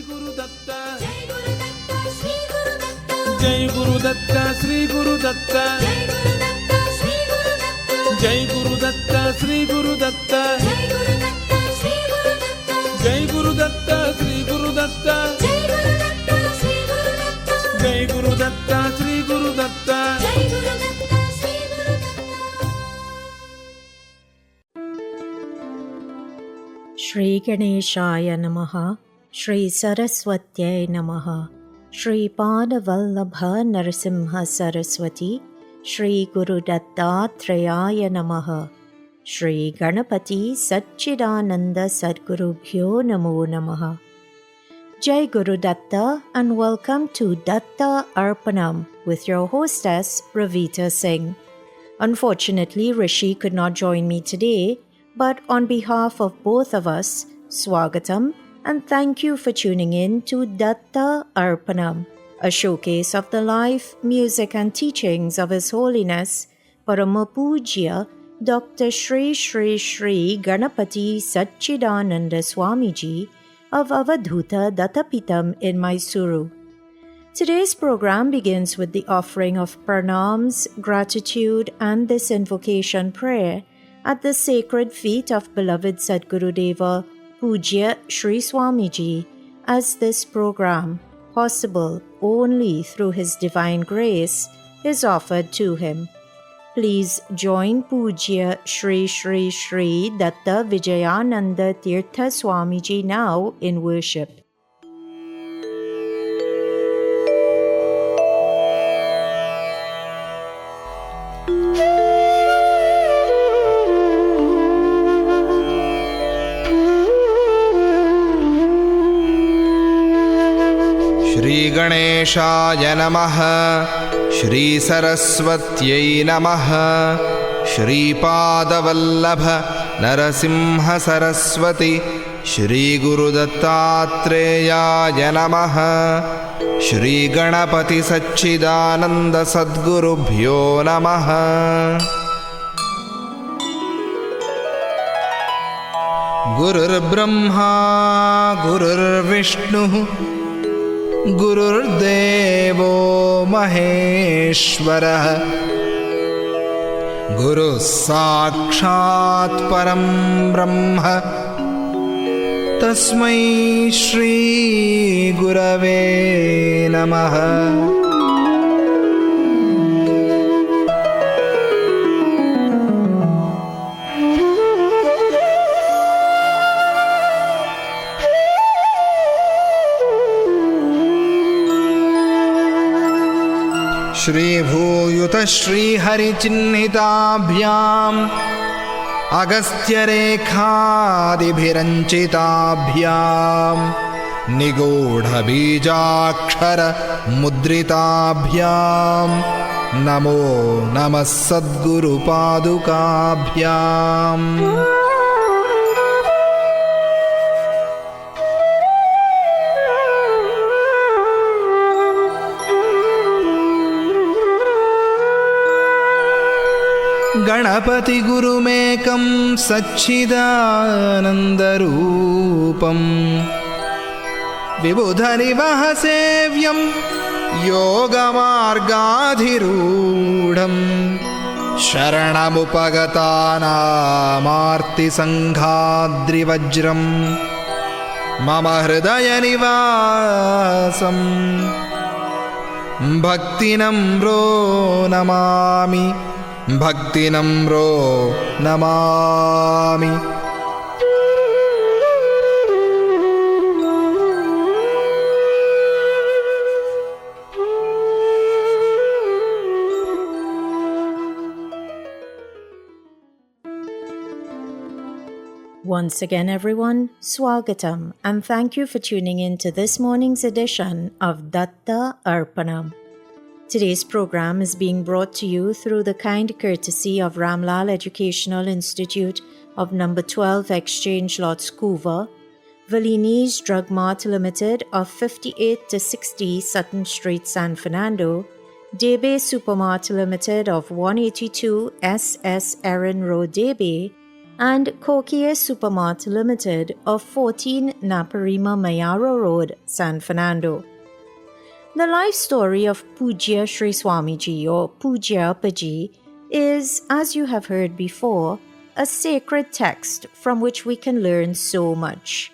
Guru Datta, Jai Guru Datta, Sri Guru Datta, Jai Guru Datta, Sri Guru Datta, Jai Guru Datta, Sri Guru Datta, Jai Guru Datta, Sri Guru Datta. Shri Ganeshaya Namaha, Shri Saraswatyai Namaha, Shri Padavallabha Narasimha Saraswati, Shri Guru Dattatreya Namaha, Shri Ganapati Satchidananda Sadgurubhyo Namo Namaha. Jai Guru Datta and welcome to Datta Arpanam with your hostess Ravita Singh. Unfortunately, Rishi could not join me today, but on behalf of both of us, Swagatam and thank you for tuning in to Datta Arpanam, a showcase of the life, music and teachings of His Holiness Paramapujya Dr. Shri Shri Shri Ganapati Satchidananda Swamiji of Avadhuta Dattapitam in Mysuru. Today's program begins with the offering of pranams, gratitude and this invocation prayer at the sacred feet of beloved Sadgurudeva Pujya Shri Swamiji, as this program, possible only through His divine grace, is offered to him. Please join Pujya Shri Shri Shri Datta Vijayananda Tirtha Swamiji now in worship. Shri Ganeshaya Namaha, Shri Saraswatyai Namaha, Shri Padavallabha Narasimha Saraswati, Shri Guru Dattatreya Namaha, Shri Ganapati Satchidananda Sadgurubhyo Namaha. Gurur Brahma, Gurur Vishnu, Gururdevo Maheshwarah, Guru Sakshat Param Brahma, Tasmai Shri Gurave Namaha. Shri Bhuyuta Shri Hari Chinnhitabhyam Agastya Rekhadi Bhiranchitabhyam Nigodha Bijakshara Mudritabhyam Namo Namah Sadguru Padukabhyam. Ganapati Gurumekam Satchidanandarupam Vibhudhanivahasevyam Yogamargadhirudham Sharanamupagatanam Sanghadrivajram Mama Hridaya Nivasam Bhaktinamro Namami, Bhaktinamro Namami. Once again, everyone, Swagatam, and thank you for tuning in to this morning's edition of Datta Arpanam. Today's program is being brought to you through the kind courtesy of Ramlal Educational Institute of No. 12 Exchange Lots, Couva, Valini's Drug Mart Limited of 58 to 60 Sutton Street, San Fernando, Debe Supermart Limited of 182 SS Erin Road, Debe, and Kokie Supermart Limited of 14 Naparima Mayaro Road, San Fernando. The life story of Pujya Sri Swamiji or Pujya Appaji is, as you have heard before, a sacred text from which we can learn so much.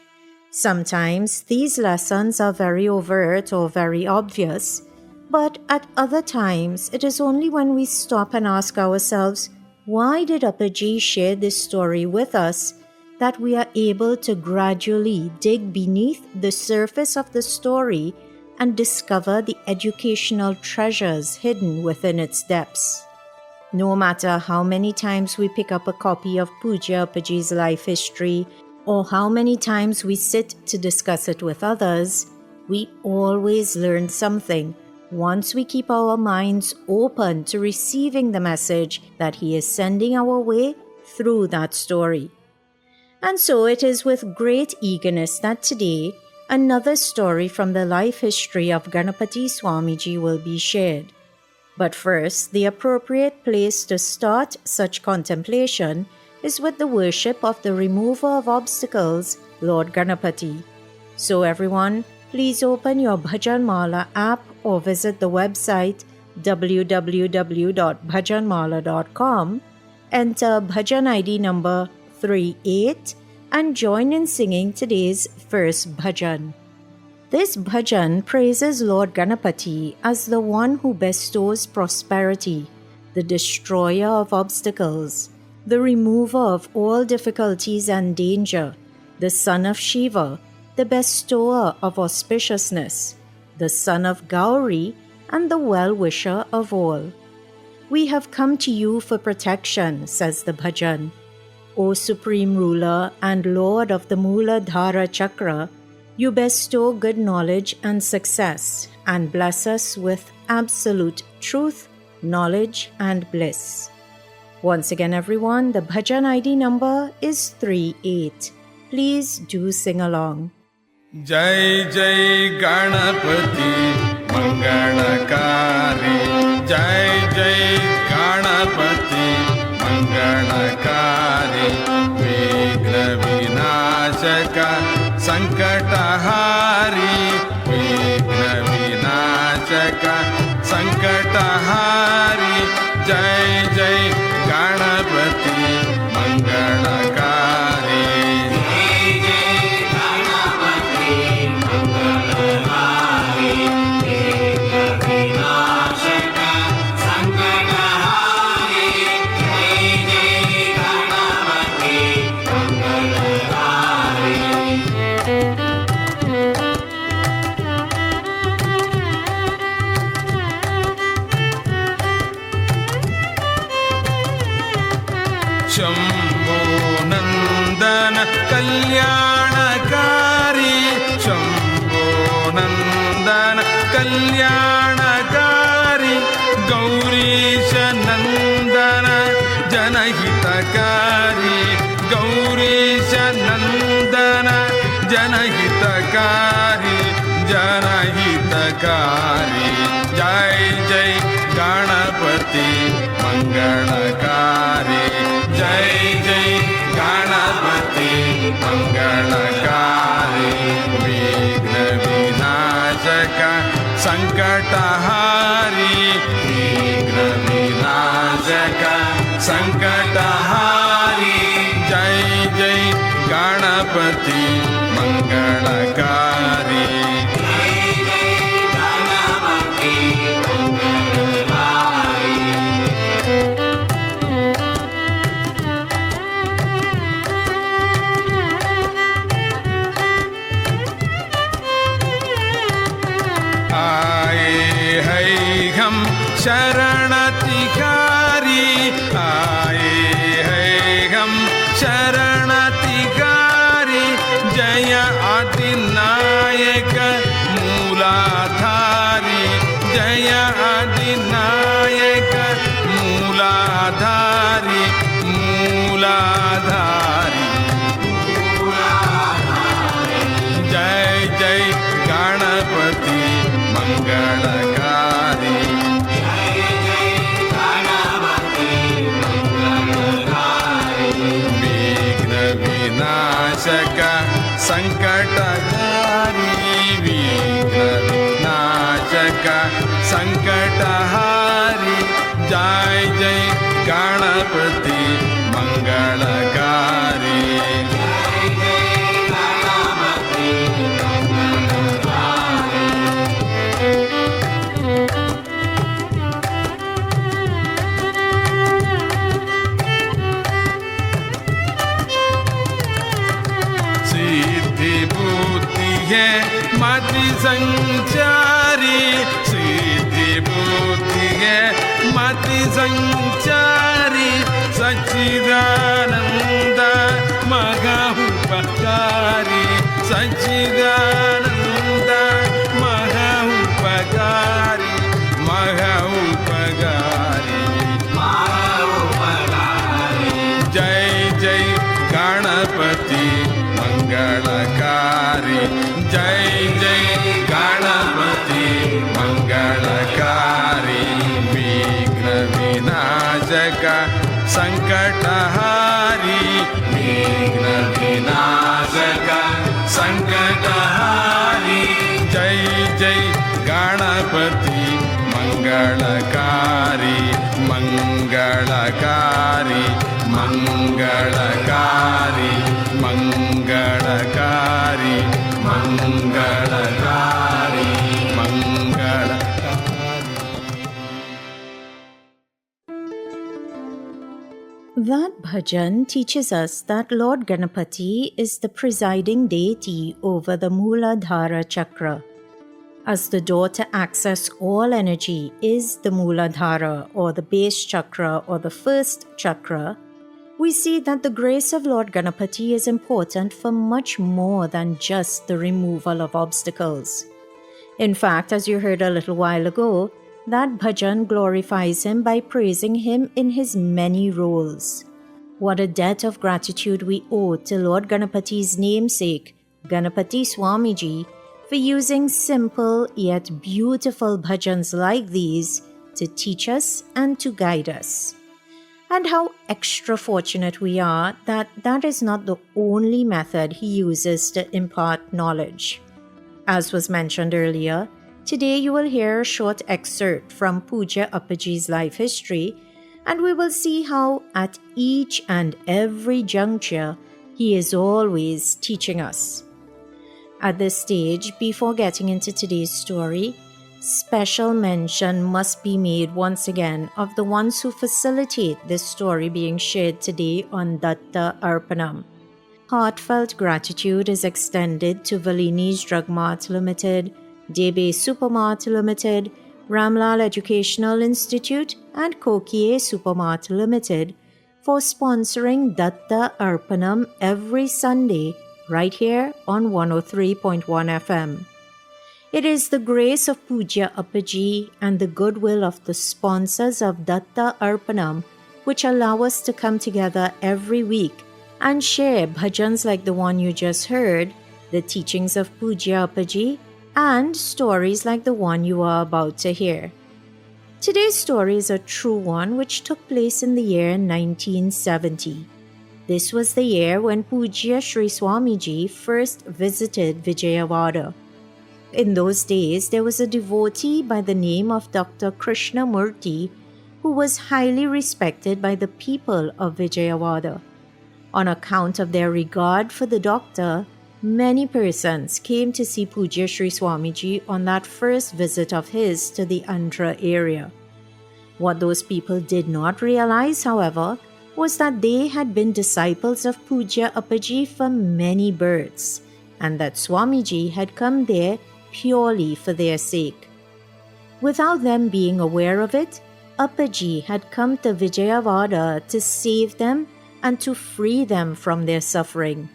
Sometimes these lessons are very overt or very obvious, but at other times it is only when we stop and ask ourselves, why did Appaji share this story with us, that we are able to gradually dig beneath the surface of the story and discover the educational treasures hidden within its depths. No matter how many times we pick up a copy of Pujya Appaji's life history, or how many times we sit to discuss it with others, we always learn something once we keep our minds open to receiving the message that he is sending our way through that story. And so it is with great eagerness that today another story from the life history of Ganapati Swamiji will be shared. But first, the appropriate place to start such contemplation is with the worship of the remover of obstacles, Lord Ganapati. So everyone, please open your Bhajan Mala app or visit the website www.bhajanmala.com, enter Bhajan ID number 38 and join in singing today's first bhajan. This bhajan praises Lord Ganapati as the one who bestows prosperity, the destroyer of obstacles, the remover of all difficulties and danger, the son of Shiva, the bestower of auspiciousness, the son of Gauri, and the well-wisher of all. We have come to you for protection, says the bhajan. O Supreme Ruler and Lord of the Mula Dhara Chakra, you bestow good knowledge and success, and bless us with absolute truth, knowledge, and bliss. Once again, everyone, the bhajan ID number is 38. Please do sing along. Jai Jai Ganapati Mangalakari, Jai Jai Ganapati Mangalakari, Vighna Vinashaka Sankatahari, Vighna Vinashaka Sankatahari, Jai Jai Ganapati Mangalakari. Shambho Nandana Kalyanakari, Shambho Nandana Kalyanakari, Gaurisha Nandana Janahitakari, Gaurisha Nandana Janahitakari, Janahitakari, Jai Jai Ganapati Mangalakari, Jai Jai Ganapati Mangalakari, Vighna Vinashaka Sankatahari, Vighna Vinashaka Sankatahari, Jai Jai Ganapati Mangalakari. Sharanatikari, aaye hai hum Sharanatikari, Jaya Adinayaka Mooladhari, Jaya Adinayaka Mooladhari, Mooladhari, Jai Jai Ganapati Mangalakari. जय गणपति मंगलकारी सिद्धि बुद्धि है मति संचारी सिद्धि बुद्धि है मति संचारी सच्चिदानंद महा उपकारी सच्चिदानंद महा उपकारी जय जय गणपति मंगलकारी जय जय गणपति मंगलकारी विघ्न विनाशक संकटहारी विघ्न विनाशक संकटहारी जय जय Ganpati मंगलकारी मंगलकारी मंगलकारी मंगलकारी मंगलकारी मंगलकारी That bhajan teaches us that Lord Ganapati is the presiding deity over the Mooladhara chakra. As the door to access all energy is the Mooladhara or the base chakra or the first chakra, we see that the grace of Lord Ganapati is important for much more than just the removal of obstacles. In fact, as you heard a little while ago, that bhajan glorifies him by praising him in his many roles. What a debt of gratitude we owe to Lord Ganapati's namesake, Ganapati Swamiji, for using simple yet beautiful bhajans like these to teach us and to guide us. And how extra fortunate we are that that is not the only method he uses to impart knowledge. As was mentioned earlier, today you will hear a short excerpt from Pujya Appaji's life history, and we will see how at each and every juncture he is always teaching us. At this stage, before getting into today's story, special mention must be made once again of the ones who facilitate this story being shared today on Datta Arpanam. Heartfelt gratitude is extended to Valini's Drug Mart Limited, Debe Supermart Limited, Ramlal Educational Institute and Kokie Supermart Limited for sponsoring Datta Arpanam every Sunday right here on 103.1 FM. It is the grace of Pujya Appaji and the goodwill of the sponsors of Datta Arpanam which allow us to come together every week and share bhajans like the one you just heard, the teachings of Pujya Appaji, and stories like the one you are about to hear. Today's story is a true one which took place in the year 1970. This was the year when Pujya Sri Swamiji first visited Vijayawada. In those days, there was a devotee by the name of Dr. Krishnamurti who was highly respected by the people of Vijayawada. On account of their regard for the doctor, many persons came to see Pujya Sri Swamiji on that first visit of his to the Andhra area. What those people did not realize, however, was that they had been disciples of Pujya Appaji for many births, and that Swamiji had come there purely for their sake. Without them being aware of it, Appaji had come to Vijayawada to save them and to free them from their suffering.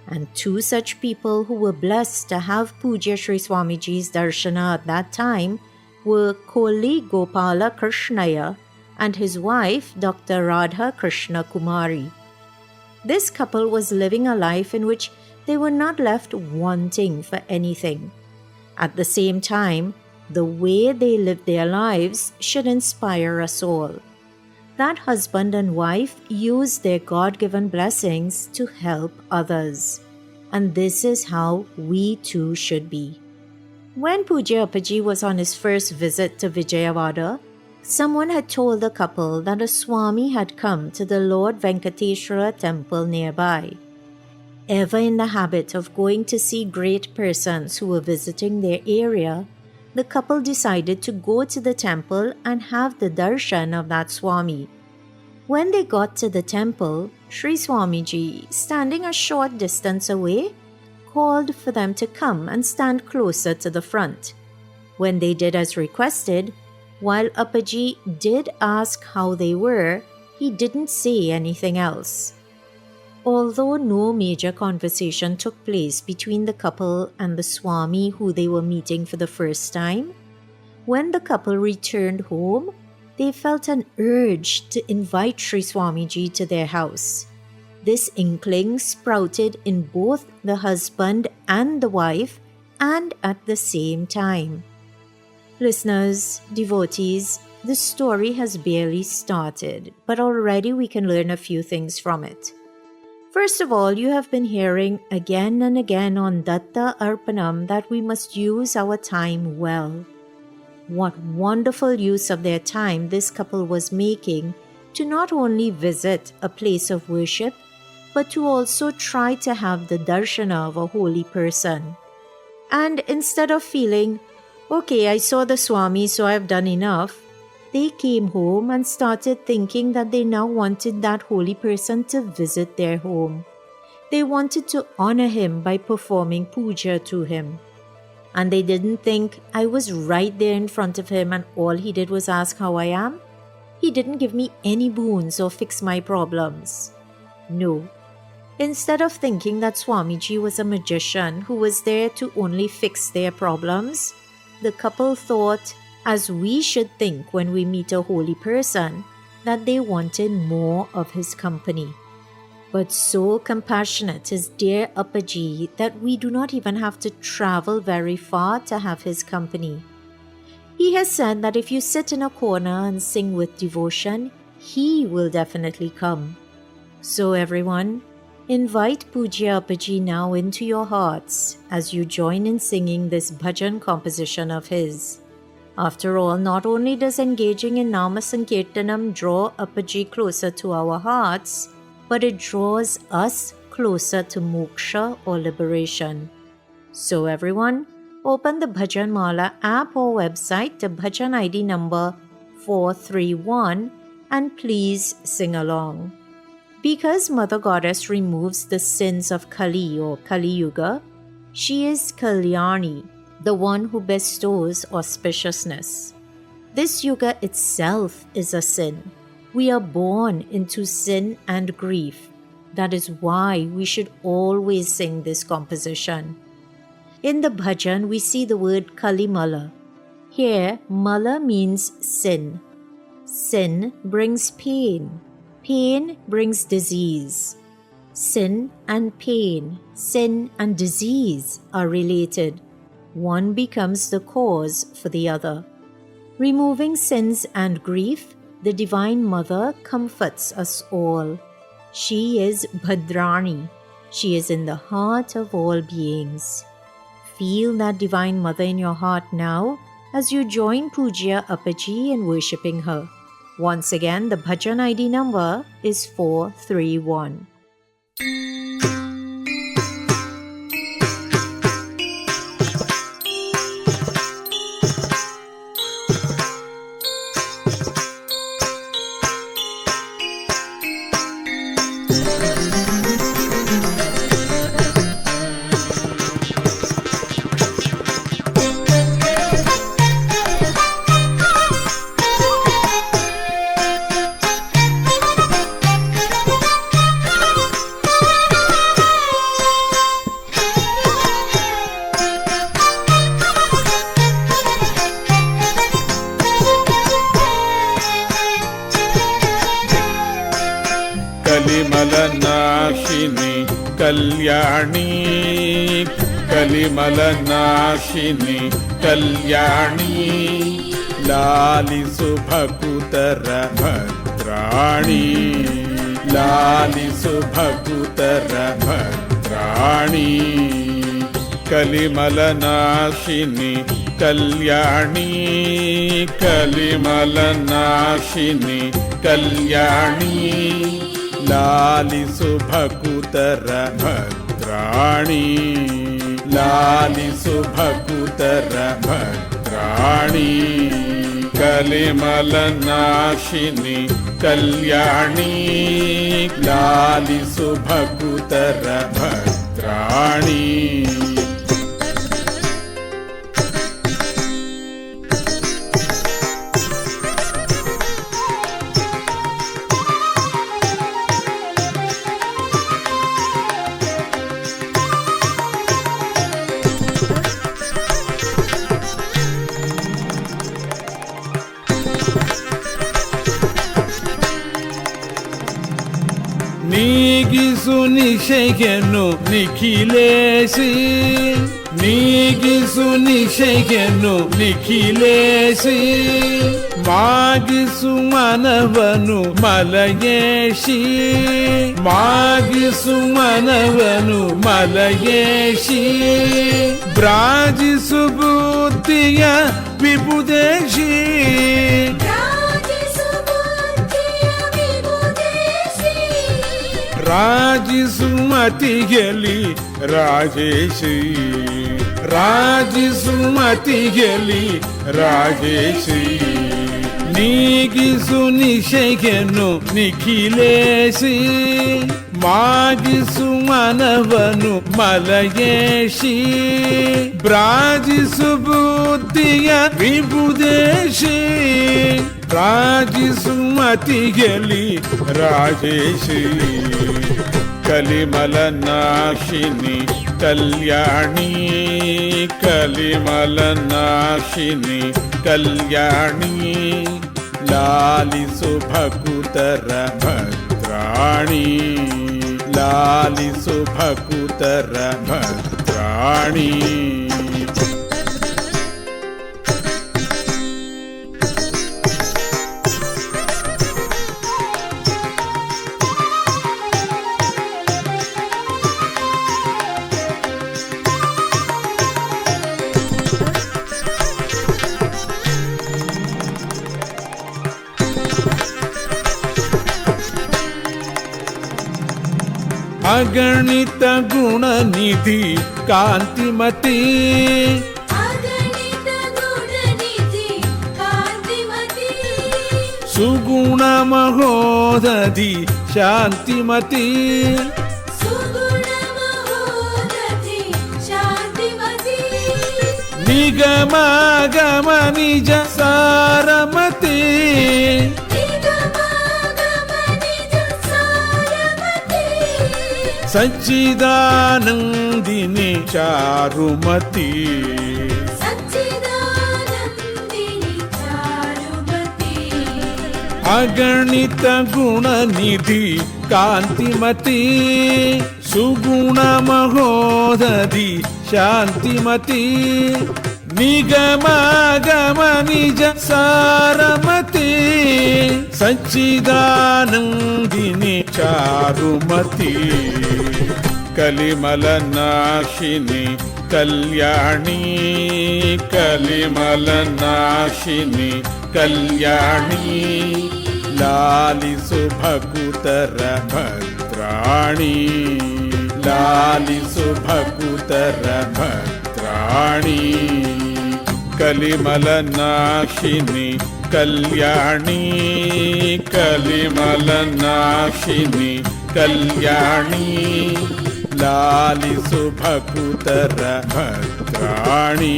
And two such people who were blessed to have Pujya Sri Swamiji's darshana at that time were Koli Gopala Krishnaya and his wife Dr. Radha Krishna Kumari. This couple was living a life in which they were not left wanting for anything. At the same time, the way they lived their lives should inspire us all. That husband and wife used their God-given blessings to help others. And this is how we too should be. When Pujya Appaji was on his first visit to Vijayawada, Someone had told the couple that a Swami had come to the Lord Venkateshwara temple nearby. Ever in the habit of going to see great persons who were visiting their area, the couple decided to go to the temple and have the darshan of that Swami. When they got to the temple, Sri Swamiji, standing a short distance away, called for them to come and stand closer to the front. When they did as requested, while Appaji did ask how they were, he didn't say anything else. Although no major conversation took place between the couple and the Swami who they were meeting for the first time, when the couple returned home, they felt an urge to invite Sri Swamiji to their house. This inkling sprouted in both the husband and the wife, and at the same time. Listeners, devotees, the story has barely started, but already we can learn a few things from it. First of all, you have been hearing again and again on Datta Arpanam that we must use our time well. What wonderful use of their time this couple was making to not only visit a place of worship, but to also try to have the darshana of a holy person. And instead of feeling, okay, I saw the Swami, so I've done enough, they came home and started thinking that they now wanted that holy person to visit their home. They wanted to honor him by performing puja to him. And they didn't think, I was right there in front of him and all he did was ask how I am. He didn't give me any boons or fix my problems. No. Instead of thinking that Swamiji was a magician who was there to only fix their problems, the couple thought, as we should think when we meet a holy person, that they wanted more of his company. But so compassionate is dear Appaji that we do not even have to travel very far to have his company. He has said that if you sit in a corner and sing with devotion, he will definitely come. So everyone, invite Pujya Appaji now into your hearts as you join in singing this bhajan composition of his. After all, not only does engaging in Nama Sankirtanam draw Appaji closer to our hearts, but it draws us closer to moksha or liberation. So everyone, open the Bhajan Mala app or website to Bhajan ID number 431 and please sing along. Because Mother Goddess removes the sins of Kali or Kali Yuga, she is Kalyani, the one who bestows auspiciousness. This yuga itself is a sin. We are born into sin and grief. That is why we should always sing this composition. In the bhajan, we see the word Kalimala. Here, mala means sin. Sin brings pain. Pain brings disease. Sin and pain, sin and disease are related. One becomes the cause for the other. Removing sins and grief, the Divine Mother comforts us all. She is Bhadrani. She is in the heart of all beings. Feel that Divine Mother in your heart now as you join Pujya Appaji in worshipping her. Once again, the Bhajan ID number is 431. कलिमलनाशिनी Kalyani कलिमलनाशिनी Kalyani लालिसु भकुतर भद्राणि लालिसु भकुतर भद्राणि ಕಲಿಮಲನಾಶಿನಿ ಕಲ್ಯಾಣಿ ಕಲಿಮಲನಾಶಿನಿ ಕಲ್ಯಾಣಿ ಲಾಲಿಸು ಭಕುತರ ಭದ್ರಾಣಿ ಲಾಲಿಸು ಭಕುತರ ಭದ್ರಾಣಿ ಕಲಿಮಲನಾಶಿನಿ ಕಲ್ಯಾಣಿ ಲಾಲಿಸು ಭಕುತರ ಭದ್ರಾಣಿ ನೀಗಿಸು ನಿಶೆಯನ್ನು ನಿಖಿಲೇಶಿ ನೀಗಿಸು ನಿಶೆಯನ್ನು ನಿಖಿಲೇಶಿ ಮಾಗಿಸು ಮನವನು ಮಲಯೇಶಿ ಮಾಗಿಸು ಮನವನು ಮಲಯೇಶಿ ಬ್ರಾಜಿಸು ಬುದ್ಧಿಯ ವಿಬುದೇಶಿ ರಾಜಿಸುಮತಿಯಲಿ ರಾಜೇಶಿ ರಾಜಿಸುಮತಿಯಲಿ ರಾಜೇಶಿ ನೀಗಿಸು ನಿಶೆಯನ್ನು ನಿಖಿಲೇಶಿ ಮಾಗಿಸು ಮನವನು ಮಲಯೇಶಿ ಬ್ರಾಜಿಸು ಬುದ್ಧಿಯ ವಿಬುದೇಶಿ ರಾಜಿಸುಮತಿಯಲಿ ರಾಜೇಶಿ ಕಲಿಮಲನಾಶಿನಿ ಕಲ್ಯಾಣಿ ಕಲಿಮಲನಾಶಿನಿ ಕಲ್ಯಾಣಿ ಲಾಲಿಸು ಭಕುತರ ಭದ್ರಾಣಿ ಲಾಲಿಸು ಭಕುತರ ಭದ್ರಾಣಿ ಅಗಣಿತ ಗುಣನಿಧಿ ಕಾಂತಿಮತಿ ಸುಗುಣ ಮಹೋದಧಿ ಶಾಂತಿಮತಿ ನಿಗಮ ಗಮ ನಿಜ ಸಾರಮತಿ ಸಚ್ಚಿದಾನಂದಿನಿ ಚಾರುಮತಿ ಅಗಣಿತ ಗುಣನಿಧಿ ಕಾಂತಿಮತಿ ಸುಗುಣ ಮಹೋದಧಿ ಶಾಂತಿಮತಿ ನಿಗಮ ಗಮ ನಿಜ ಸಾರಮತಿ ಸಚ್ಚಿದಾನಂದಿನಿ ಚಾರುಮತಿ ಕಲಿಮಲನಾಶಿನಿ ಕಲ್ಯಾಣಿ ಕಲಿಮಲನಾಶಿನಿ ಕಲ್ಯಾಣಿ ಲಾಲಿಸು ಭಕುತರ ಭದ್ರಾಣಿ ಲಾಲಿಸು ಭಕುತರ ಭದ್ರಾಣಿ ಕಲಿಮಲನಾಶಿನಿ ಕಲ್ಯಾಣಿ ಕಲಿಮಲನಾಶಿನಿ ಕಲ್ಯಾಣಿ ಲಾಲಿಸು ಭಕುತರ ಭದ್ರಾಣಿ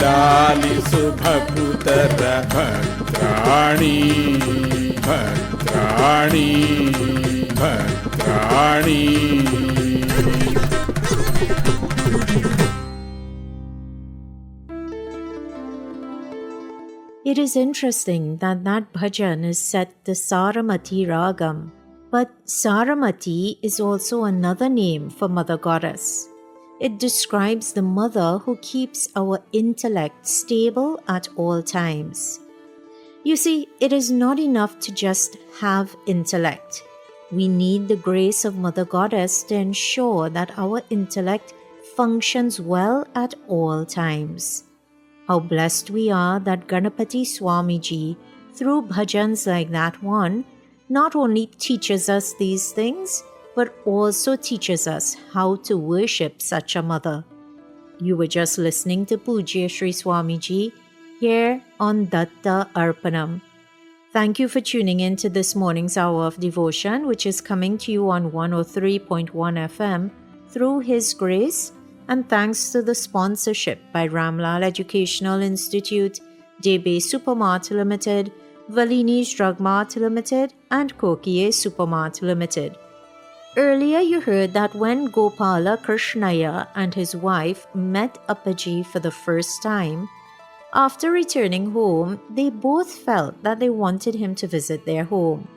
ಲಾಲಿಸು ಭಕುತರ ಭದ್ರಾಣಿ ಭದ್ರಾಣಿ ಭದ್ರಾಣಿ. It is interesting that bhajan is set to Saramati Ragam, but Saramati is also another name for Mother Goddess. It describes the mother who keeps our intellect stable at all times. You see, it is not enough to just have intellect. We need the grace of Mother Goddess to ensure that our intellect functions well at all times. How blessed we are that Ganapati Swamiji, through bhajans like that one, not only teaches us these things, but also teaches us how to worship such a mother. You were just listening to Pujya Sri Swamiji here on Datta Arpanam. Thank you for tuning in to this morning's hour of devotion, which is coming to you on 103.1 FM through His grace, and thanks to the sponsorship by Ramlal Educational Institute, Debe Supermart Limited, Valini's Drug Mart Limited, and Kokie Supermart Limited. Earlier you heard that when Gopala Krishnaya and his wife met Appaji for the first time, after returning home, they both felt that they wanted him to visit their home.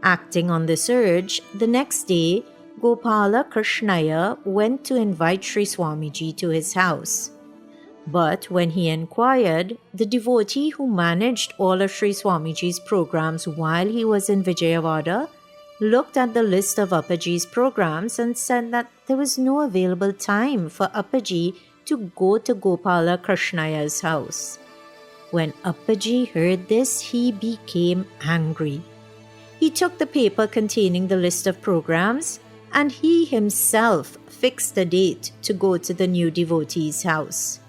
Acting on this urge, the next day, Gopala Krishnaya went to invite Sri Swamiji to his house. But when he inquired, the devotee who managed all of Sri Swamiji's programs while he was in Vijayawada looked at the list of Appaji's programs and said that there was no available time for Appaji to go to Gopala Krishnaya's house. When Appaji heard this, he became angry. He took the paper containing the list of programs and he himself fixed a date to go to the new devotee's house.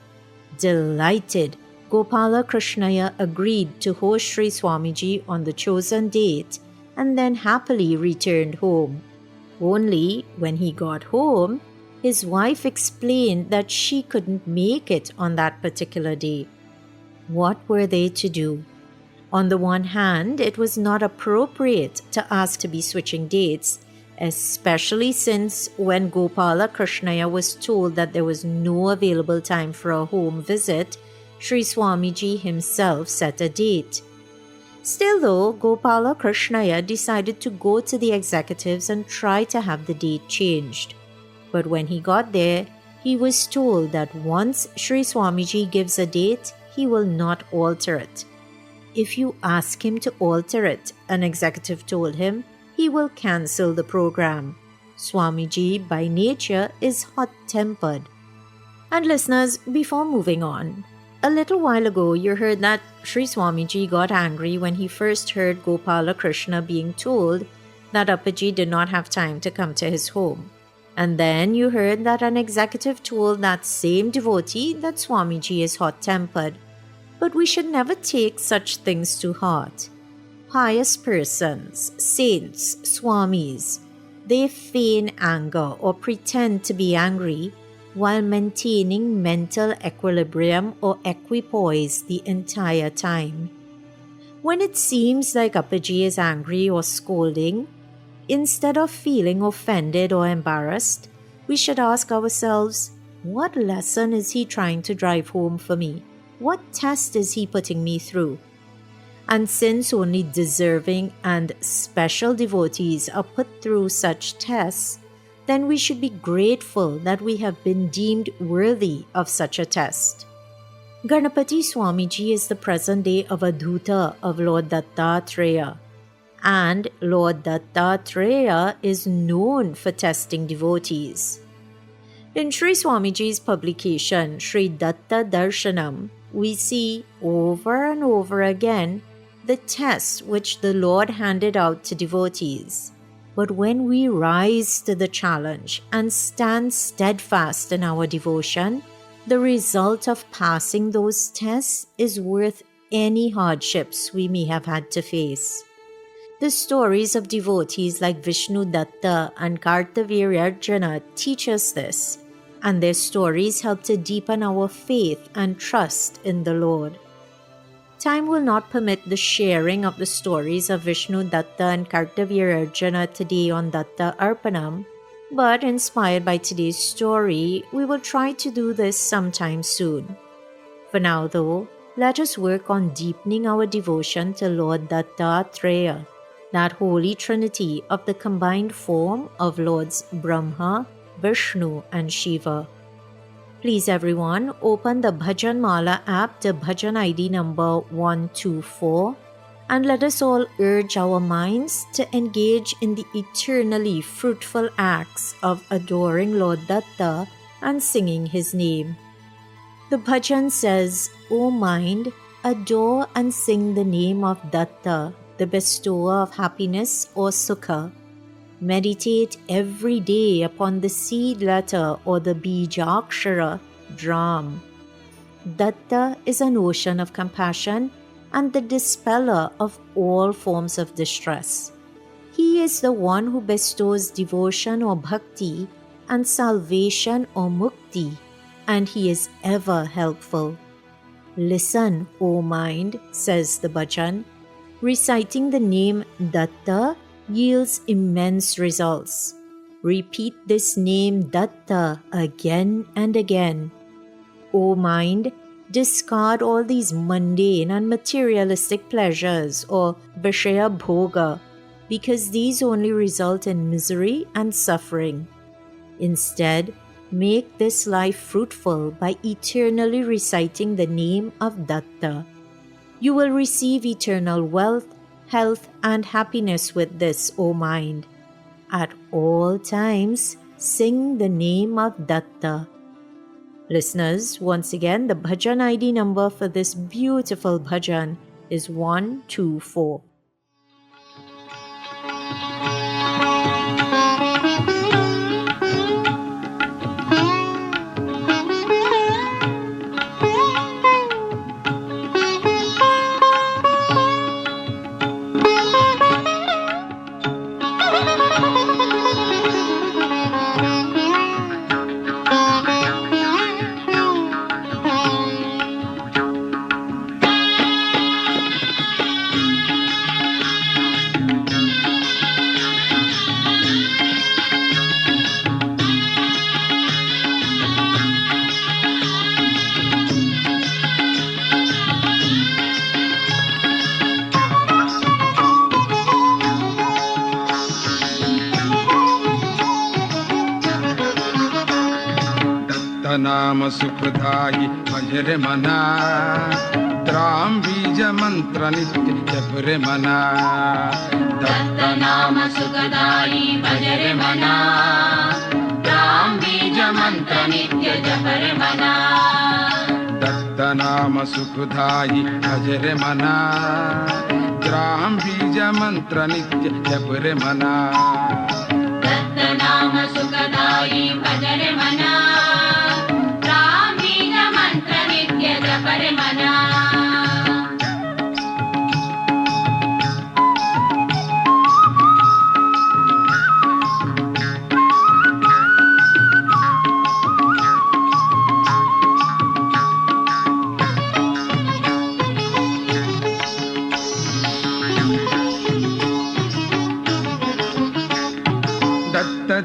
Delighted, Gopala Krishnaya agreed to host Sri Swamiji on the chosen date and then happily returned home. Only when he got home, his wife explained that she couldn't make it on that particular day. What were they to do? On the one hand, it was not appropriate to ask to be switching dates, especially since when Gopala Krishnaya was told that there was no available time for a home visit, Sri Swamiji himself set a date. Still though, Gopala Krishnaya decided to go to the executives and try to have the date changed. But when he got there, he was told that once Sri Swamiji gives a date, he will not alter it. If you ask him to alter it, an executive told him, he will cancel the program. Swamiji, by nature, is hot-tempered. And listeners, before moving on, a little while ago you heard that Sri Swamiji got angry when he first heard Gopala Krishna being told that Appaji did not have time to come to his home. And then you heard that an executive told that same devotee that Swamiji is hot-tempered. But we should never take such things to heart. Pious persons, saints, swamis, they feign anger or pretend to be angry while maintaining mental equilibrium or equipoise the entire time. When it seems like Appaji is angry or scolding, instead of feeling offended or embarrassed, we should ask ourselves, what lesson is he trying to drive home for me? What test is he putting me through? And since only deserving and special devotees are put through such tests, then we should be grateful that we have been deemed worthy of such a test. Ganapati Swamiji is the present-day Avadhuta of Lord Dattatreya, and Lord Dattatreya is known for testing devotees. In Sri Swamiji's publication, Sri Datta Darshanam, we see over and over again the tests which the Lord handed out to devotees. But when we rise to the challenge and stand steadfast in our devotion, the result of passing those tests is worth any hardships we may have had to face. The stories of devotees like Vishnu Datta and Kartavirarjuna teach us this, and their stories help to deepen our faith and trust in the Lord. Time will not permit the sharing of the stories of Vishnu Datta and Kartavirarjuna today on Datta Arpanam, but inspired by today's story, we will try to do this sometime soon. For now though, let us work on deepening our devotion to Lord Dattatreya, that holy trinity of the combined form of Lords Brahma, Vishnu and Shiva. Please everyone, open the Bhajan Mala app to Bhajan ID number 124 and let us all urge our minds to engage in the eternally fruitful acts of adoring Lord Datta and singing his name. The bhajan says, O mind, adore and sing the name of Datta, the bestower of happiness or sukha. Meditate every day upon the seed letter or the bijakshara, Dram. Datta is an ocean of compassion and the dispeller of all forms of distress. He is the one who bestows devotion or bhakti and salvation or mukti, and he is ever helpful. Listen, O mind, says the bhajan. Reciting the name Datta yields immense results. Repeat this name Datta again and again. O mind, discard all these mundane and materialistic pleasures or Vishaya Bhoga, because these only result in misery and suffering. Instead, make this life fruitful by eternally reciting the name of Datta. You will receive eternal wealth, health, and happiness with this, O mind. At all times, sing the name of Datta. Listeners, once again, the bhajan ID number for this beautiful bhajan is 124. नाम सुखदाई भजरे मना dram बीज मंत्र नित्य जपरे मना दत्त नाम सुखदाई भजरे मना द्राम बीज मंत्र नित्य जपरे मना दत्त नाम सुखदाई भजरे मना द्राम बीज मंत्र नित्य जपरे मना दत्त नाम सुखदाई भजरे मना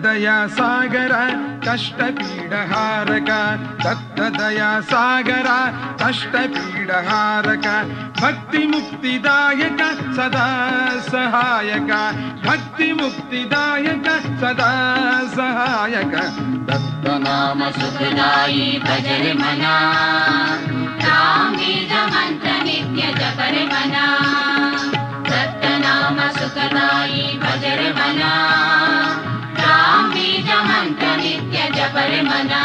दया सागर कष्ट पीडहारक दत्त दया सागर कष्ट पीडहारक भक्ति मुक्तिदायक सदा सहायक भक्ति मुक्तिदायक सदा सहायक दत्त नाम सुखदाई भजरे मना राम बीज मंत्र नित्य जपरे मना दत्त नाम सुखदाई भजरे मना राम बीज मंत्र नित्य जपरे मना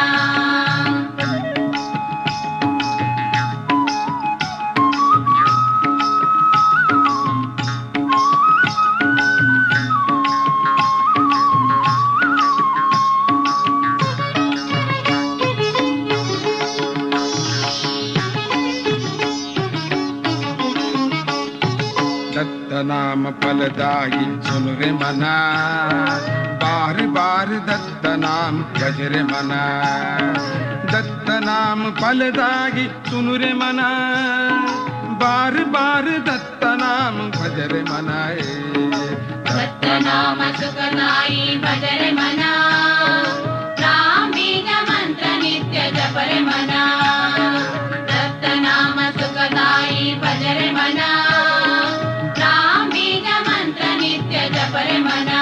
दत्त नाम फलदाई सुन रे मना बार बार दत्त नाम भजरे मना दत्त नाम फलदाई सुन रे मना बार बार दत्त नाम भजरे मना दत्त नाम सुखदाई भजरे मना राम बीज मंत्र नित्य जपरे मना दत्त नाम सुखदाई भजरे मना राम बीज मंत्र नित्य जपरे मना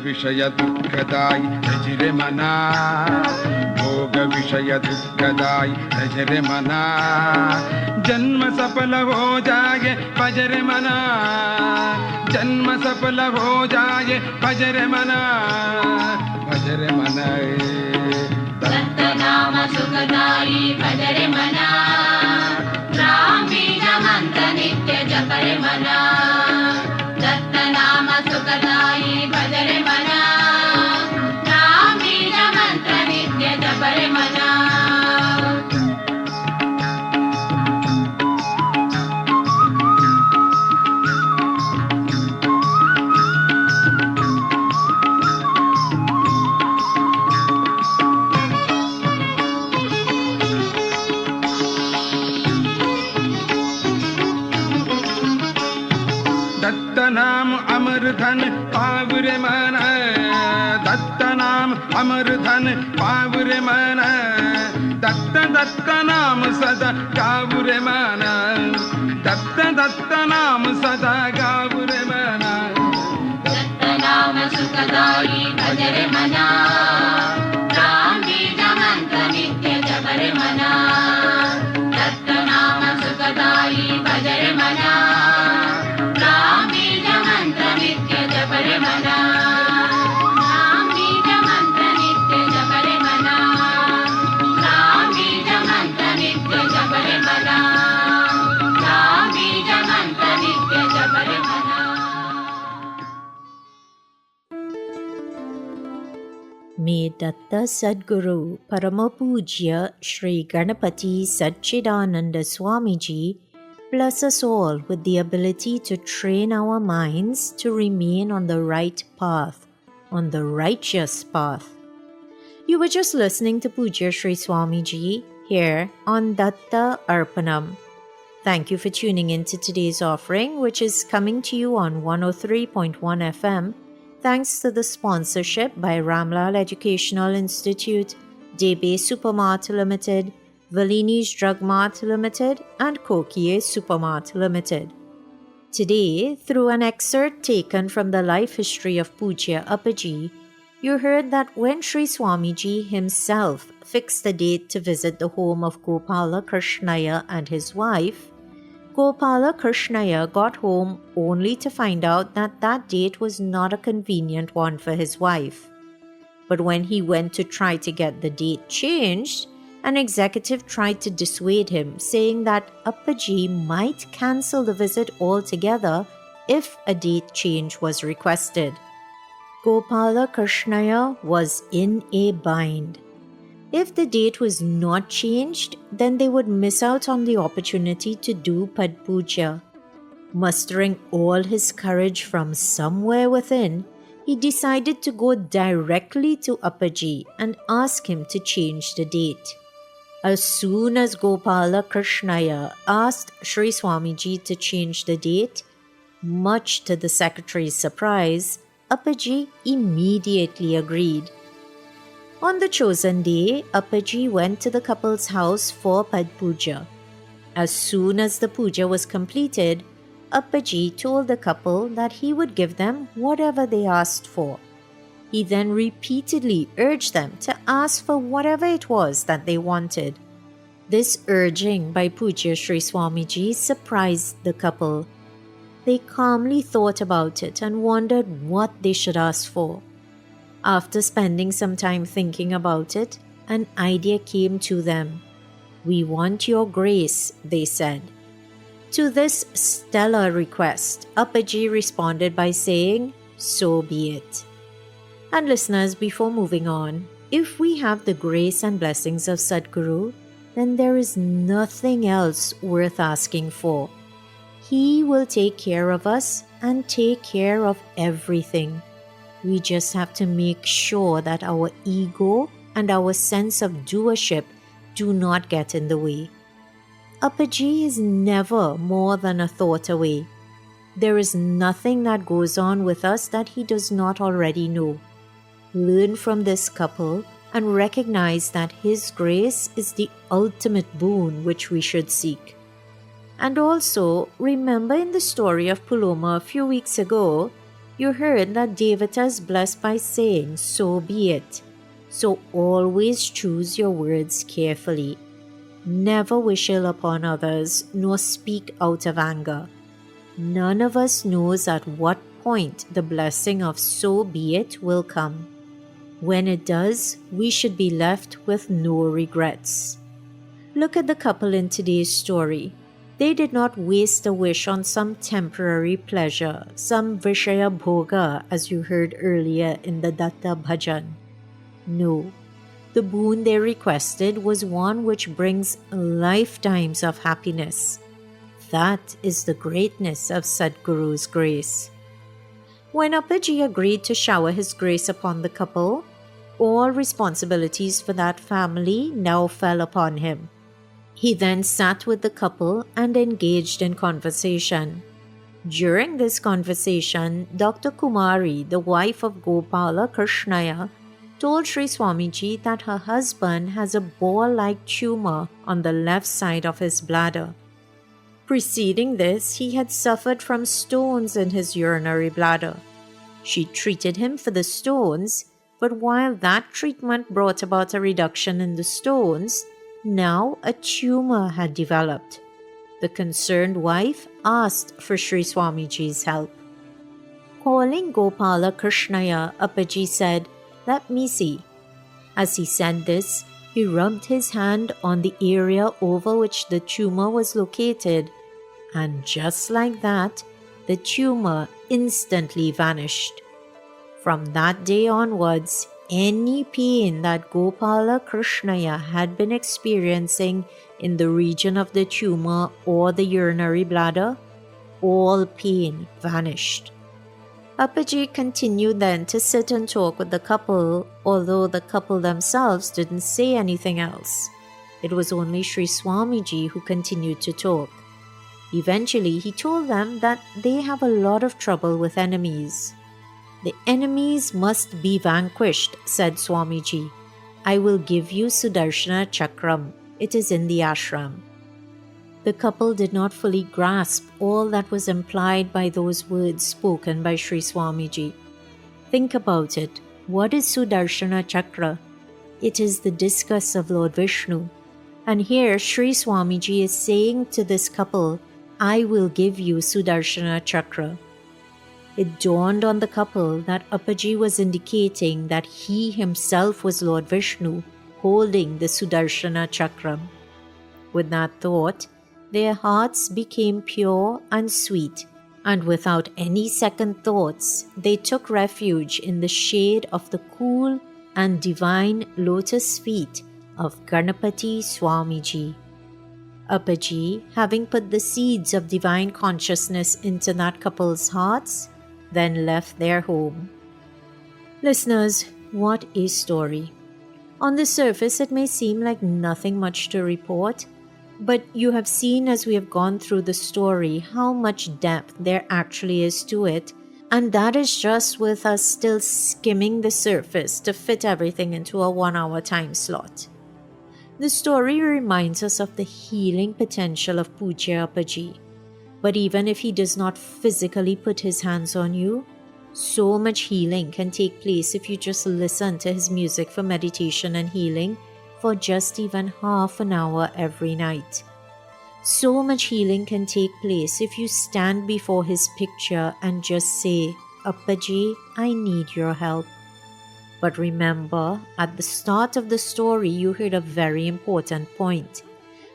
विषय दुःखदायि भजरे मना भोग विषय दुःखदायि भजरे मना जन्म सफल हो जाए भजरे मना जन्म सफल हो जाए भजरे मना भजरे मना दत्त नाम सुखदायि भजरे मना राम बीज मंत्र नित्य जपरे मना दत्त नाम सुखदायि भजरे मना राम बीज मंत्र नित्य जपरे मना दत्त नाम अमर धन पावरे मन दत्त नाम अमर धन पावरे मन दत्त दत्त नाम सदा गावरे मन दत्त दत्त नाम सदा गावरे मन दत्त नाम सुखदायि भजरे मना राम बीज मंत्र नित्य जपरे मना दत्त नाम सुखदायि भजरे मना राम बीज मंत्र नित्य जपरे मना राम बीज मंत्र नित्य जपरे मना राम बीज मंत्र नित्य जपरे मना राम बीज मंत्र नित्य जपरे मना May Datta Sadguru Paramapujya Sri Ganapati Satchidananda Swamiji bless us all with the ability to train our minds to remain on the right path, on the righteous path. You were just listening to Pujya Sri Swamiji here on Datta Arpanam. Thank you for tuning in to today's offering, which is coming to you on 103.1 FM. Thanks to the sponsorship by Ramlal Educational Institute, Debe Supermart Limited, Valini's Drug Mart Limited, and Kokie Supermart Limited. Today, through an excerpt taken from the life history of Pujya Appaji, you heard that when Sri Swamiji himself fixed a date to visit the home of Gopala Krishnaya and his wife, Gopala Krishnaya got home only to find out that that date was not a convenient one for his wife. But when he went to try to get the date changed, an executive tried to dissuade him, saying that Appaji might cancel the visit altogether if a date change was requested. Gopala Krishnaya was in a bind. If the date was not changed, then they would miss out on the opportunity to do Pad Puja. Mustering all his courage from somewhere within, he decided to go directly to Appaji and ask him to change the date. As soon as Gopala Krishnaya asked Sri Swamiji to change the date, much to the secretary's surprise, Appaji immediately agreed. On the chosen day, Appaji went to the couple's house for Pad Puja. As soon as the puja was completed, Appaji told the couple that he would give them whatever they asked for. He then repeatedly urged them to ask for whatever it was that they wanted. This urging by Pujya Sri Swamiji surprised the couple. They calmly thought about it and wondered what they should ask for. After spending some time thinking about it, an idea came to them. "We want your grace," they said. To this stellar request, Appaji responded by saying, "So be it." And listeners, before moving on, if we have the grace and blessings of Sadguru, then there is nothing else worth asking for. He will take care of us and take care of everything. We just have to make sure that our ego and our sense of doership do not get in the way. Appaji is never more than a thought away. There is nothing that goes on with us that he does not already know. Learn from this couple and recognize that his grace is the ultimate boon which we should seek. And also, remember in the story of Puloma a few weeks ago, You heard that Devata is blessed by saying, "So be it." So always choose your words carefully. Never wish ill upon others, nor speak out of anger. None of us knows at what point the blessing of "so be it" will come. When it does, we should be left with no regrets. Look at the couple in today's story. They did not waste a wish on some temporary pleasure, some Vishaya Bhoga, as you heard earlier in the Datta Bhajan. No, the boon they requested was one which brings lifetimes of happiness. That is the greatness of Sadhguru's grace. When Appaji agreed to shower his grace upon the couple, all responsibilities for that family now fell upon him. He then sat with the couple and engaged in conversation. During this conversation, Dr. Kumari, the wife of Gopala Krishnaya, told Sri Swamiji that her husband has a ball-like tumor on the left side of his bladder. Preceding this, he had suffered from stones in his urinary bladder. She treated him for the stones, but while that treatment brought about a reduction in the stones, now a tumor had developed. The concerned wife asked for Sri Swamiji's help. Calling Gopala Krishnaya, Appaji said, "Let me see." As he said this, he rubbed his hand on the area over which the tumor was located, and just like that, the tumor instantly vanished. From that day onwards, any pain that Gopala Krishnaya had been experiencing in the region of the tumor or the urinary bladder, all pain vanished. Appaji continued then to sit and talk with the couple, although the couple themselves didn't say anything else. It was only Sri Swamiji who continued to talk. Eventually, he told them that they have a lot of trouble with enemies. "The enemies must be vanquished," said Swamiji. "I will give you Sudarshana Chakram. It is in the ashram." The couple did not fully grasp all that was implied by those words spoken by Sri Swamiji. Think about it. What is Sudarshana Chakra? It is the discus of Lord Vishnu. And here Sri Swamiji is saying to this couple, "I will give you Sudarshana Chakra." It dawned on the couple that Appaji was indicating that he himself was Lord Vishnu, holding the Sudarshana Chakram. With that thought, their hearts became pure and sweet, and without any second thoughts, they took refuge in the shade of the cool and divine lotus feet of Ganapati Swamiji. Appaji, having put the seeds of divine consciousness into that couple's hearts, then left their home. Listeners, what a story. On the surface, it may seem like nothing much to report, but you have seen as we have gone through the story how much depth there actually is to it, and that is just with us still skimming the surface to fit everything into a 1-hour time slot. The story reminds us of the healing potential of Pujya Appaji. But even if he does not physically put his hands on you, so much healing can take place if you just listen to his music for meditation and healing for just even half an hour every night. So much healing can take place if you stand before his picture and just say, "Appaji, I need your help." But remember, at the start of the story, you heard a very important point.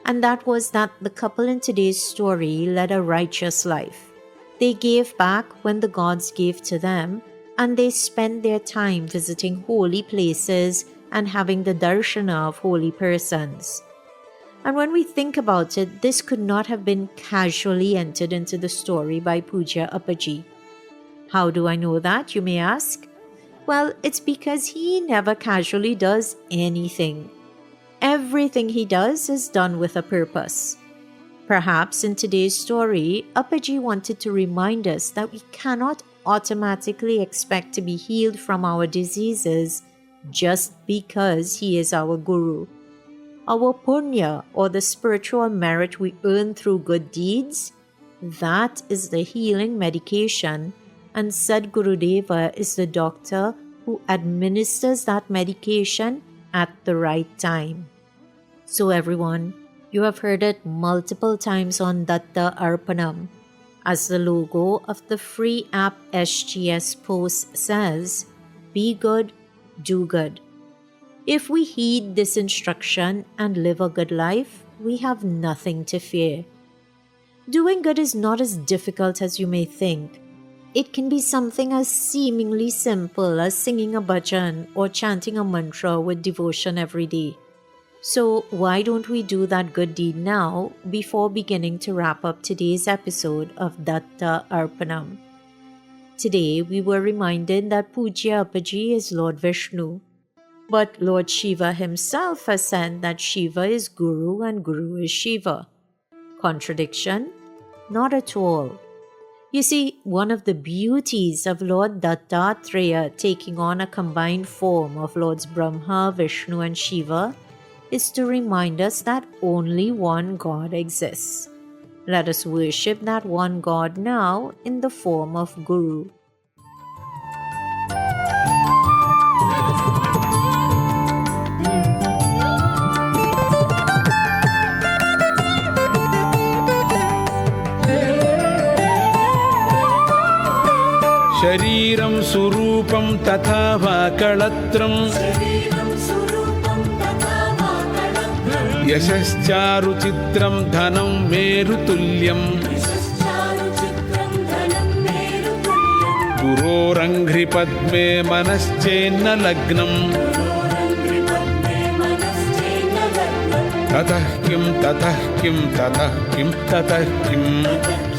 And that was that the couple in today's story led a righteous life. They gave back when the gods gave to them, and they spent their time visiting holy places and having the darshana of holy persons. And when we think about it, this could not have been casually entered into the story by Pujya Appaji. How do I know that, you may ask? Well, it's because he never casually does anything. Everything he does is done with a purpose. Perhaps in today's story, Appaji wanted to remind us that we cannot automatically expect to be healed from our diseases just because he is our guru. Our punya, or the spiritual merit we earn through good deeds, that is the healing medication and Sadgurudeva is the doctor who administers that medication at the right time. So everyone, you have heard it multiple times on Datta Arpanam. As the logo of the free app SGS Post says, be good, do good. If we heed this instruction and live a good life, we have nothing to fear. Doing good is not as difficult as you may think. It can be something as seemingly simple as singing a bhajan or chanting a mantra with devotion every day. So why don't we do that good deed now before beginning to wrap up today's episode of Datta Arpanam? Today we were reminded that Pujya Appaji is Lord Vishnu, but Lord Shiva himself has said that Shiva is Guru and Guru is Shiva. Contradiction? Not at all. You see, one of the beauties of Lord Dattatreya taking on a combined form of Lords Brahma, Vishnu and Shiva is to remind us that only one God exists. Let us worship that one God now in the form of Guru. शरीरं सुरूपं तथा वा कळत्रं यशश्चारुचित्रं धनं मेरुतुल्यं गुरोरङ्घ्रिपद्मे मनश्चेन्न लग्नं ततः किं ततः किं ततः किं ततः किम्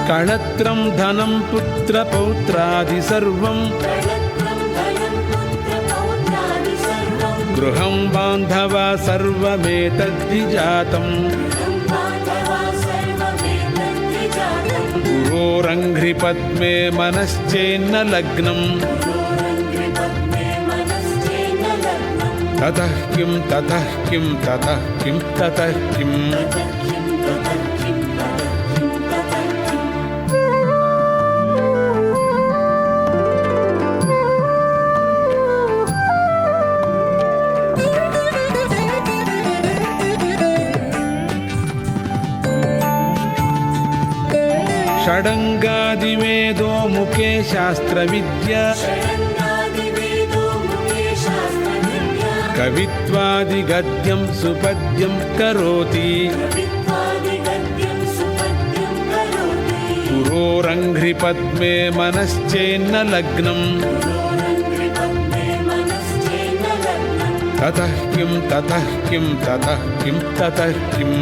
कळत्रं धनं पुत्रपौत्रादि सर्वं गृहं बान्धवा सर्वमेतद्विजातम् गुरोरङ्घ्रिपद्मे मनश्चेन्न लग्नं ततः किं ततः किं ततः किं ततः किम् षडङ्गादिवेदो मुखे शास्त्रविद्या कवित्वादिगद्यं सुपद्यं करोति गुरोरङ्घ्रिपद्मे मनश्चेन्न लग्नं ततः किं ततः किं ततः किं ततः किम्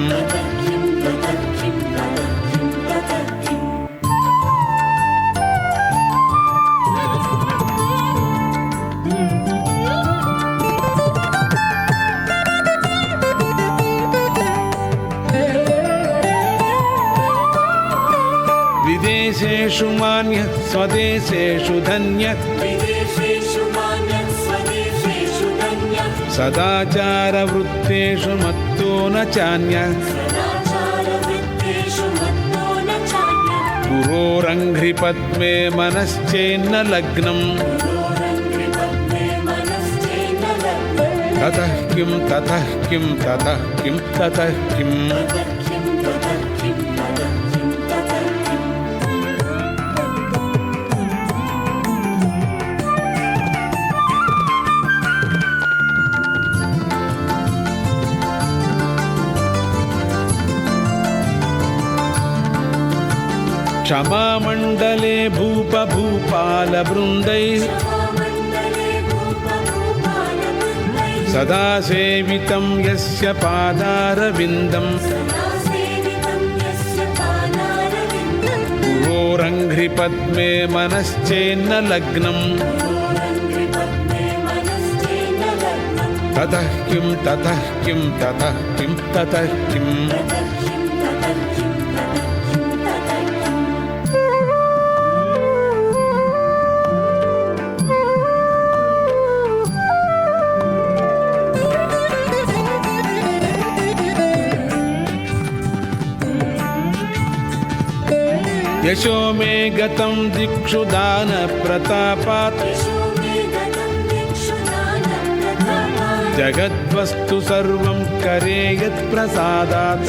विदेशेषु मान्यः स्वदेशेषु धन्यः सदाचारवृत्तेषु मत्तो न चान्यः गुरोरङ्घ्रिपद्मे मनश्चेन्न लग्नं ततः किं ततः किं ततः किं ततः किम् क्षमामण्डले भूपभूपालवृन्दैः सदा सेवितं यस्य पादारविन्दम् गुरोरङ्घ्रिपद्मे मनश्चेन्न लग्नं ततः किं ततः किं ततः किं ततः किम् यशो मे गतं दिक्षु दानप्रतापात् जगद्वस्तु सर्वं करे यत्प्रसादात्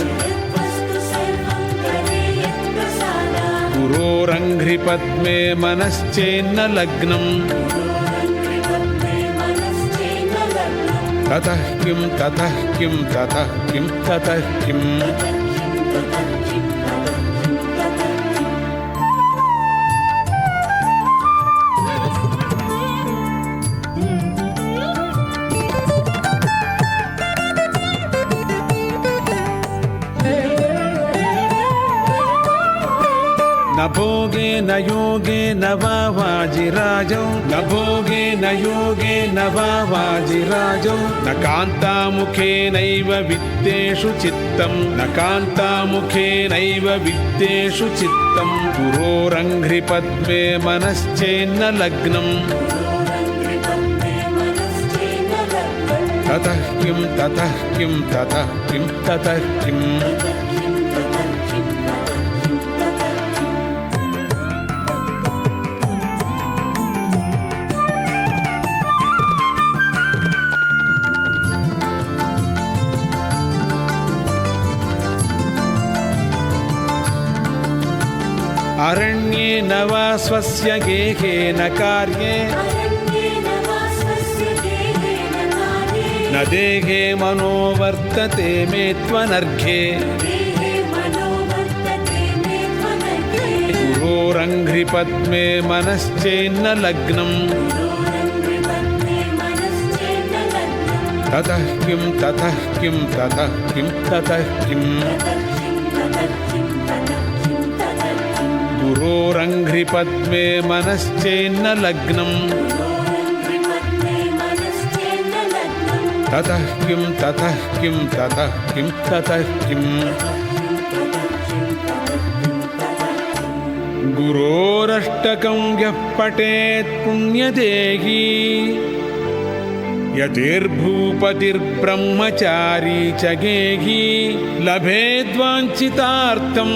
गुरोरङ्घ्रिपद्मे मनश्चेन्न लग्नम् ततः किं ततः किं ततः किं ततः किम् न भोगे न योगे न वा वाजिराजौ न भोगे न योगे न वा वाजिराजौ न कान्तामुखेनैव वित्तेषु चित्तं न कान्तामुखेनैव वित्तेषु चित्तं गुरोरङ्घ्रिपद्मे मनश्चेन्न लग्नम् ततः किं ततः किं ततः किं ततः किम् अरण्ये न वा स्वस्य गेहे न कार्ये न देहे मनो वर्तते मे त्वनर्घे गुरोरङ्घ्रिपद्मे मनश्चेन्न लग्नम् ततः किं ततः किं ततः किं ततः किम् गुरोरङ्घ्रिपद्मे मनश्चेन्न लग्नम् ततः किं ततः किं ततः किं ततः किम् गुरोरष्टकं यः पठेत् पुण्यदेही यतिर्भूपतिर्ब्रह्मचारी च गेही लभेद्वाञ्छितार्थं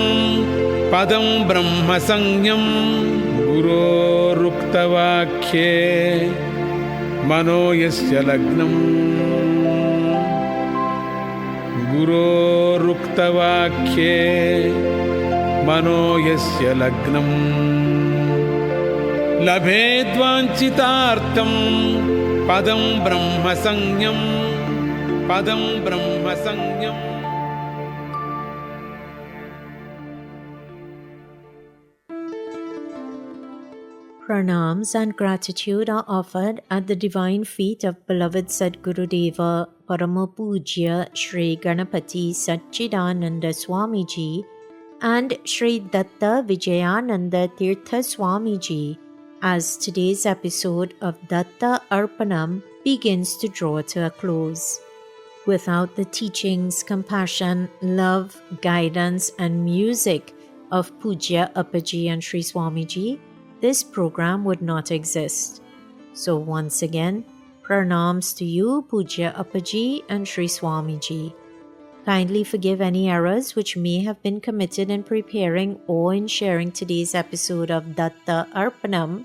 पदं ब्रह्मसंज्ञं गुरोरुक्तवाक्ये मनो यस्य लग्नम् गुरोरुक्तवाक्ये मनो यस्य लग्नम् लभेद्वाञ्छितार्थं पदं ब्रह्मसंज्ञं पदं ब्रह्मसंज्ञम् Pranams and gratitude are offered at the divine feet of beloved Sadgurudeva Paramapujya Sri Ganapati Satchidananda Swamiji and Sri Datta Vijayananda Tirtha Swamiji, as today's episode of Datta Arpanam begins to draw to a close. Without the teachings, compassion, love, guidance and music of Pujya Appaji and Sri Swamiji, this program would not exist. So once again, pranams to you, Pujya Appaji and Sri Swamiji. Kindly forgive any errors which may have been committed in preparing or in sharing today's episode of Datta Arpanam,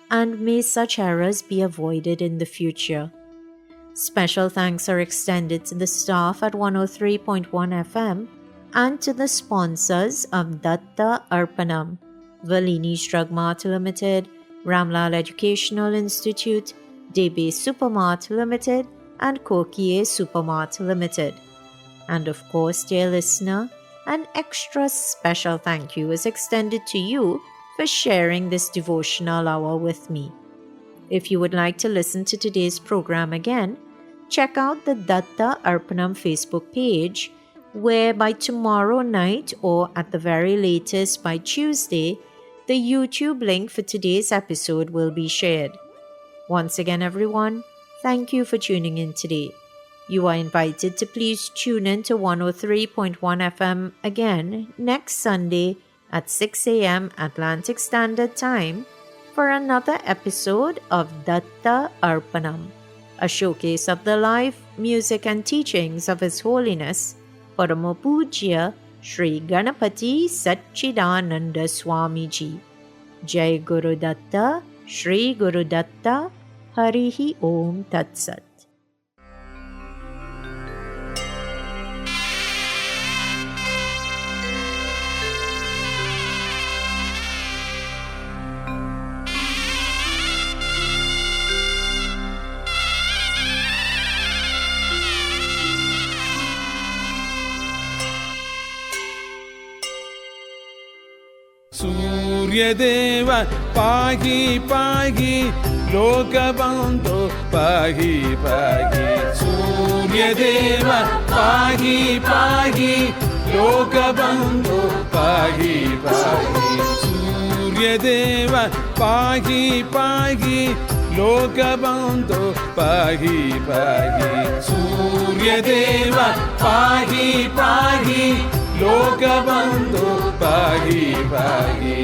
and may such errors be avoided in the future. Special thanks are extended to the staff at 103.1 FM and to the sponsors of Datta Arpanam: Valini's Drug Mart Limited, Ramlal Educational Institute, DB Supermart Limited, and Kokie Supermart Limited. And of course, dear listener, an extra special thank you is extended to you for sharing this devotional hour with me. If you would like to listen to today's program again, check out the Datta Arpanam Facebook page, where by tomorrow night or at the very latest by Tuesday, the YouTube link for today's episode will be shared. Once again, everyone, thank you for tuning in today. You are invited to please tune in to 103.1 FM again next Sunday at 6 a.m. Atlantic Standard Time for another episode of Datta Arpanam, a showcase of the life, music and teachings of His Holiness Paramapujya Shri Ganpati सच्चिदानंद स्वामी जी। जय गुरुदत्त, श्री गुरुदत्त। हरिः ओम तत्सत्। सूर्यदेव पाहि पाहि लोकबन्धो पाहि पाहि। सूर्यदेव पाहि पाहि लोकबन्धो पाहि पाहि। सूर्यदेव पाहि पाहि लोकबन्धो पाहि पाहि। सूर्यदेव पाहि पाहि लोकबन्धो पाहि पाहि।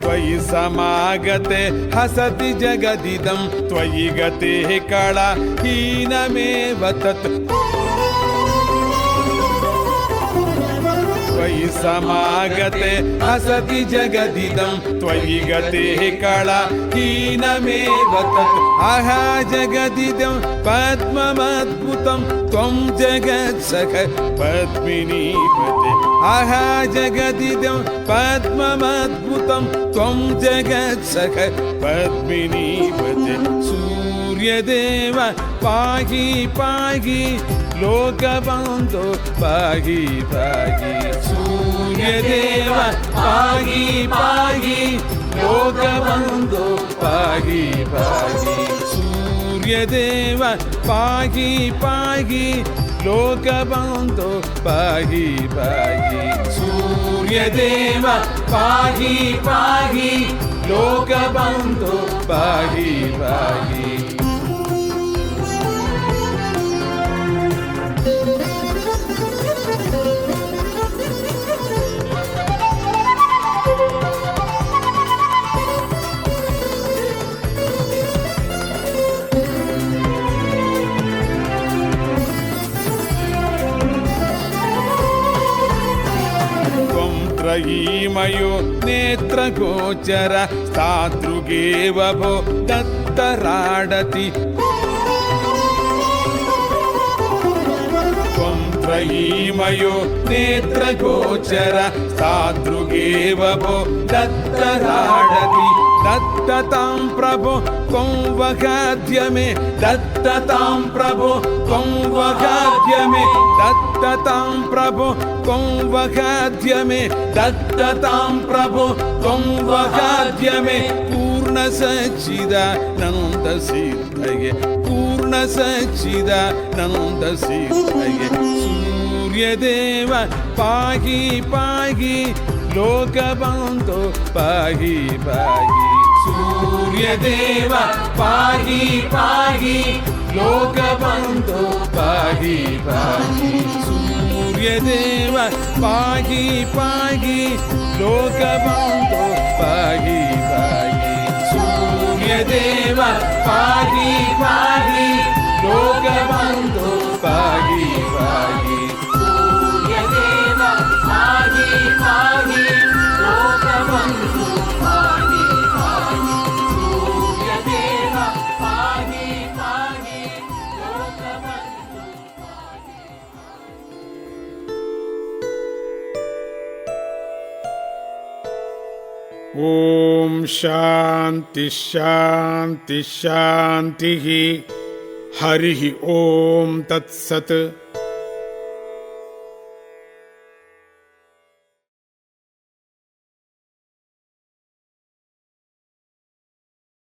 त्वयि समागते हसति जगदिदं त्वयि गते कला हीनमेव तत्। त्वयि समागते हसति जगदिदं त्वयि गते कला हीनमेव तत्। अहा जगदिदं पद्ममद्भुतं त्वं जगत्सख पद्मिनीपते। अहा जगदिदं पद्ममद्भुतं त्वं जगत्सख पद्मिनीपते। सूर्यदेव पाहि पाहि लोकबन्धो पाहि पाहि। सूर्यदेव पाहि पाहि लोकबन्धो पाहि पाहि। सूर्यदेव पाहि पाहि लोकबन्धो पाहि पाहि। सूर्यदेव पाहि पाहि लोकबन्धो पाहि पाहि। त्रयीमयो नेत्रगोचर तादृगेव भो दत्तराडति। त्वं त्रयीमयो नेत्रगोचर तादृगेव भो दत्तराडति। दत्ततां प्रभो त्वं वगाद्य मे। दत्ततां प्रभो त्वं वगाद्य मे। दत्ततां प्रभो त्वं वगाद्य मे। दत्ततां प्रभो त्वं वगाद्य मे। पूर्णसच्चिदानन्दसिद्धये पूर्णसच्चिदानन्दसिद्धये। सूर्यदेव पाहि पाहि लोकबन्धो पाहि पाहि। सूर्यदेव पाहि पाहि लोकबन्धो पाहि पाहि। सूर्यदेव पाहि पाहि लोकबन्धो पाहि पाहि। सूर्यदेव पाहि पाहि लोकबन्धो पाहि पाहि। सूर्यदेव पाहि पाहि लोकबन्धो पाहि पाहि। सूर्यदेव पाहि पाहि लोकबन्धो पाहि पाहि। ओम शांति शांति शांति। हरि ओम तत्सत्।